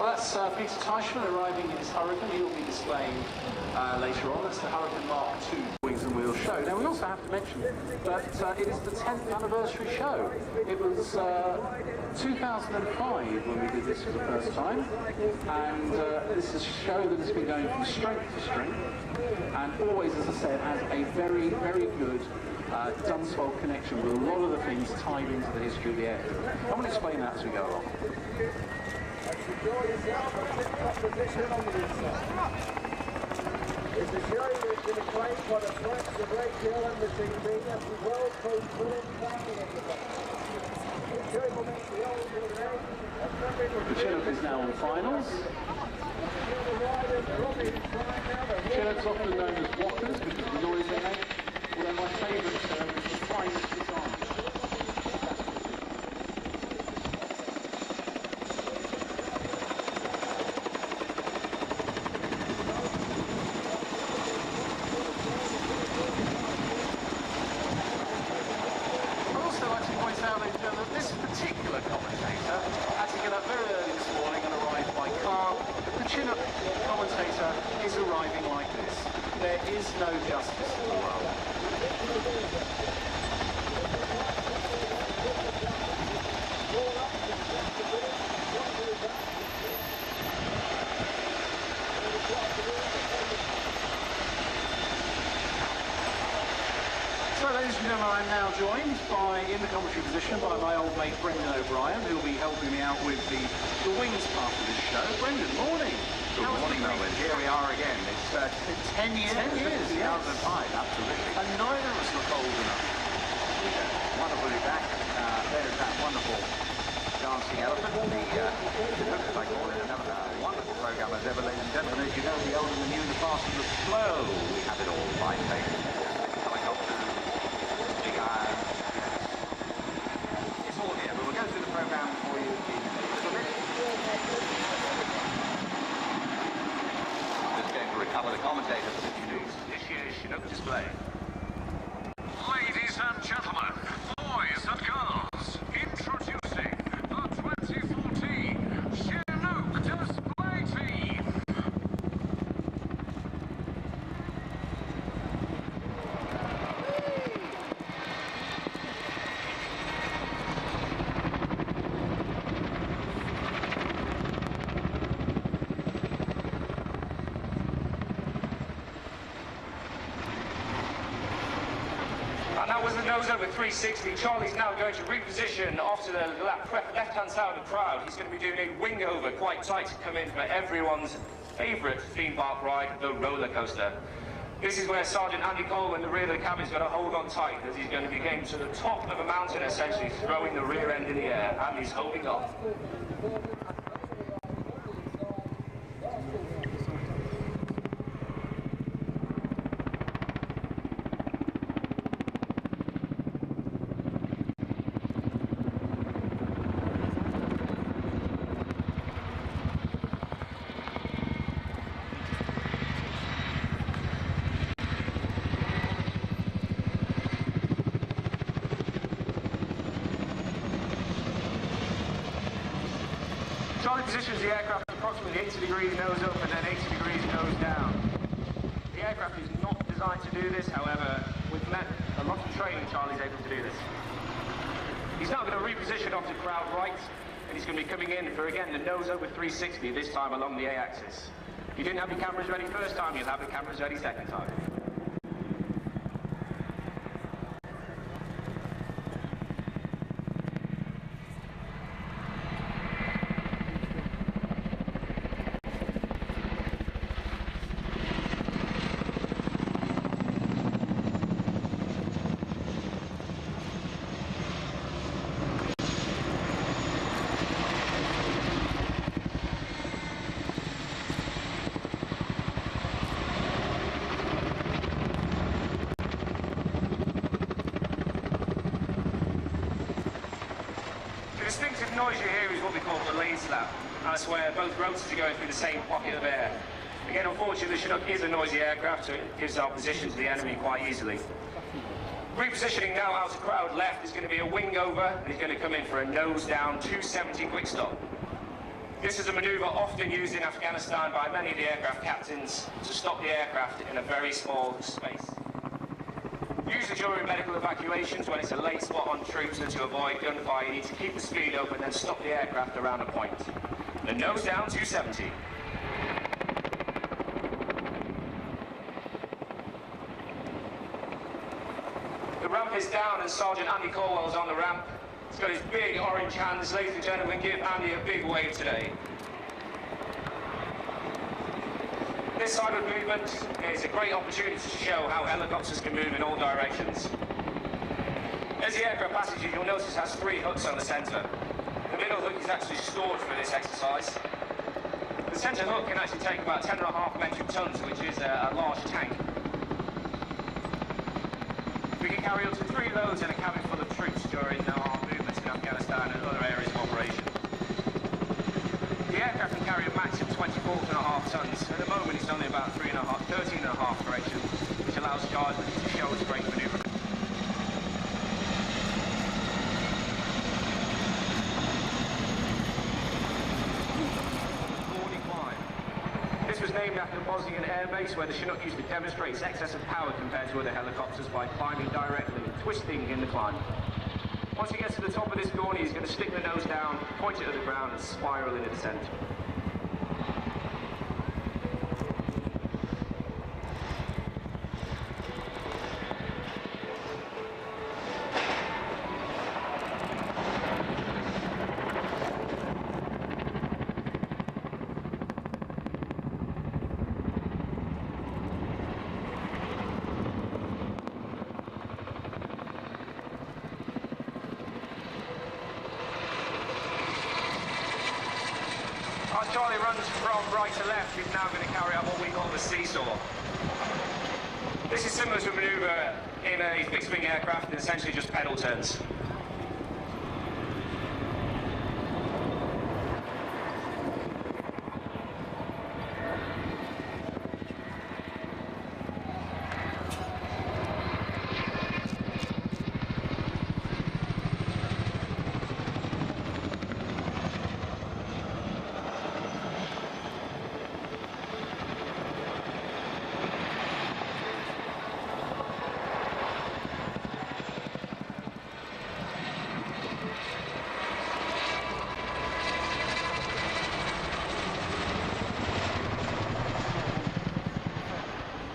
That's Peter Teichmann arriving in his Hurricane. He'll be displaying later on. That's the Hurricane Mark II Wings and Wheels show. Now we also have to mention that it is the 10th anniversary show. It was 2005 when we did this for the first time, and this is a show that has been going from strength to strength, and always, as I said, has a very, very good Dunsfold connection with a lot of the things tied into the history of the airfield. I'm going to explain that as we go along. It's a show that's been acclaimed by the press, the great deal, and the TV, and the world post-film family entertainment. This show will make the old today. The Chinook is now on finals. Chinooks often known as whoppers because of the noise they make, although my favourite is the finest design. This particular commentator had to get up very early this morning and arrive by car. The Chinook commentator is arriving like this. There is no justice in the world. So, ladies and gentlemen, I'm now joined in the commentary position by my old mate Brendan O'Brien, who'll be helping me out with the wings part of this show. Brendan, morning. Good morning, Melvin. Here we are again. It's 10 years. 10 years, 2005, absolutely. And neither of us look old enough. Wonderful to be back. There's that wonderful dancing elephant, the Chinook, as I call it, another wonderful program as ever, ladies and gentlemen. As you know, the older the new, the faster the flow. We have it all right, ladies. Helicopters, big iron. It's all here, but we'll go through the program for you in a little bit. Just going to recover the commentators for this year's Chinook display. Ladies and gentlemen, boys and girls, introducing the 2014 Chinook display team. And that was the nose over 360. Charlie's now going to reposition off to the left-hand side of the crowd. He's going to be doing a wing over quite tight to come in for everyone's favourite theme park ride, the roller coaster. This is where Sergeant Andy Cole in the rear of the cabin is going to hold on tight as he's going to be getting to the top of a mountain, essentially throwing the rear end in the air, and he's holding on. Charlie positions the aircraft approximately 80 degrees nose up and then 80 degrees nose down. The aircraft is not designed to do this, however, with a lot of training, Charlie's able to do this. He's now going to reposition off to crowd right, and he's going to be coming in for, again, the nose over 360, this time along the A-axis. If you didn't have your cameras ready first time, you'll have the cameras ready second time. The distinctive noise you hear is what we call the lane slap. That's where both rotors are going through the same pocket of air. Again, unfortunately, the Chinook is a noisy aircraft, so it gives our position to the enemy quite easily. Repositioning now out to crowd left is going to be a wing over, and he's going to come in for a nose down 270 quick stop. This is a maneuver often used in Afghanistan by many of the aircraft captains to stop the aircraft in a very small space. Usually during medical evacuations, when it's a late spot on troops and to avoid gunfire, you need to keep the speed up and then stop the aircraft around a point. The nose down, 270. The ramp is down and Sergeant Andy Corwell's on the ramp. He's got his big orange hands. Ladies and gentlemen, give Andy a big wave today. This side of movement is a great opportunity to show how helicopters can move in all directions. As the aircraft passes you, you'll notice it has 3 hooks on the centre. The middle hook is actually stored for this exercise. The centre hook can actually take about 10.5 metric tons, which is a large tank. We can carry up to 3 loads in a cabin full of troops during our movements in Afghanistan and other areas of operation. The aircraft can carry a max of 24.5 tons. At the moment it's only about 13.5 correction, which allows Charlie to show us great manoeuvre. This was named after Bosnian Air Base, where the Chinook used to demonstrate its excess of power compared to other helicopters by climbing directly and twisting in the climb. Once he gets to the top of this gurney, he's going to stick the nose down, point it at the ground and spiral in a descent. As Charlie runs from right to left, he's now going to carry out what we call the seesaw. This is similar to a manoeuvre in a fixed-wing aircraft and essentially just pedal turns.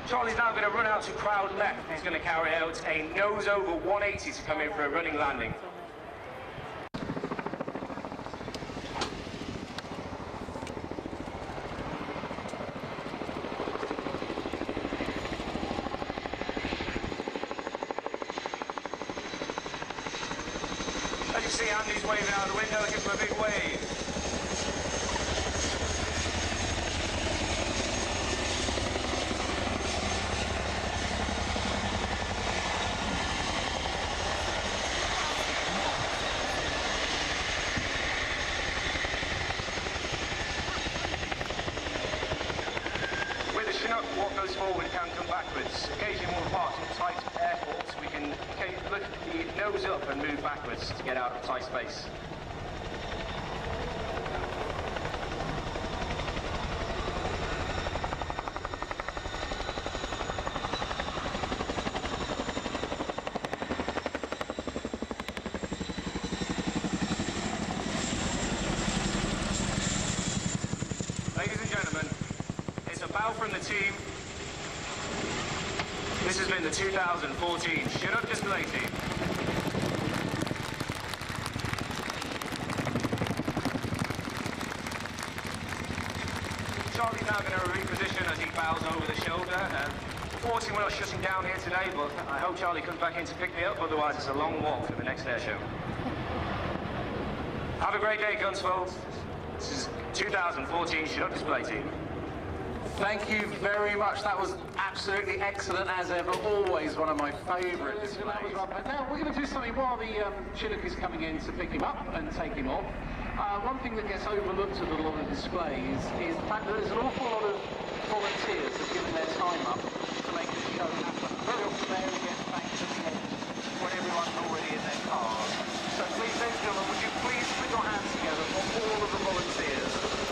Charlie's now going to run out to crowd left. He's going to carry out a nose over 180 to come in for a running landing. As you see, Andy's waving out the window, give him a big wave. What goes forward can come backwards. Occasionally when we're parked in tight airports, we can lift the nose up and move backwards to get out of tight space. Ladies and gentlemen, it's a bow from the team. This has been the 2014 Chinook display team. Charlie's now going to reposition as he bows over the shoulder. Unfortunately, we're not shutting down here today, but I hope Charlie comes back in to pick me up, otherwise it's a long walk for the next air show. Have a great day, Dunsfold. This is 2014 Chinook display team. Thank you very much. That was absolutely excellent as ever. Always one of my favourite displays. Now we're going to do something while the Chinook is coming in to pick him up and take him off. One thing that gets overlooked at a lot of displays is the fact that there's an awful lot of volunteers that have given their time up to make this show happen. Very often they only get back to the end when everyone's already in their cars. So please, ladies and gentlemen, would you please put your hands together for all of the volunteers?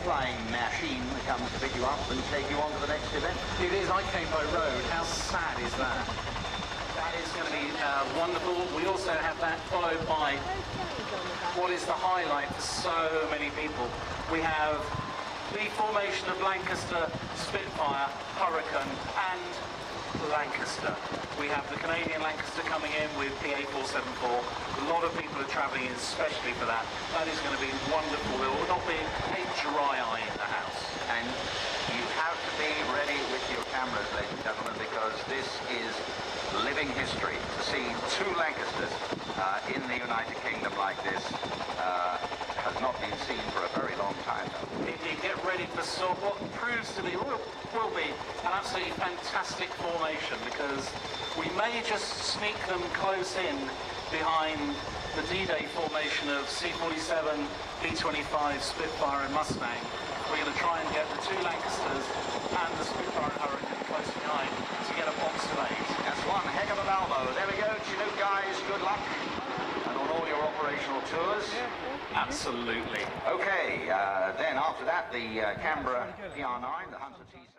flying machine that comes to pick you up and take you on to the next event. It is. I came by road. How sad is that? That is going to be wonderful. We also have that followed by what is the highlight for so many people. We have the formation of Lancaster, Spitfire, Hurricane and Lancaster. We have the Canadian Lancaster coming in with PA474. A lot of people are travelling in especially for that. That is going to be wonderful. There will not be a dry eye in the house. And you have to be ready with your cameras, ladies and gentlemen, because this is living history. To see two Lancasters in the United Kingdom like this has not been seen for a very long time. Indeed, get ready for what proves to be, will be an absolutely fantastic formation, because we may just sneak them close in behind the D-Day formation of C-47, B-25, Spitfire and Mustang. We're going to try and get the two Lancasters and the Spitfire and Hurricane close behind to get a box of 8. That's one heck of a Malmo. There we go, Chinook guys, good luck. And on all your operational tours. Absolutely. Okay, then after that, the Canberra PR9, the Hunter TC.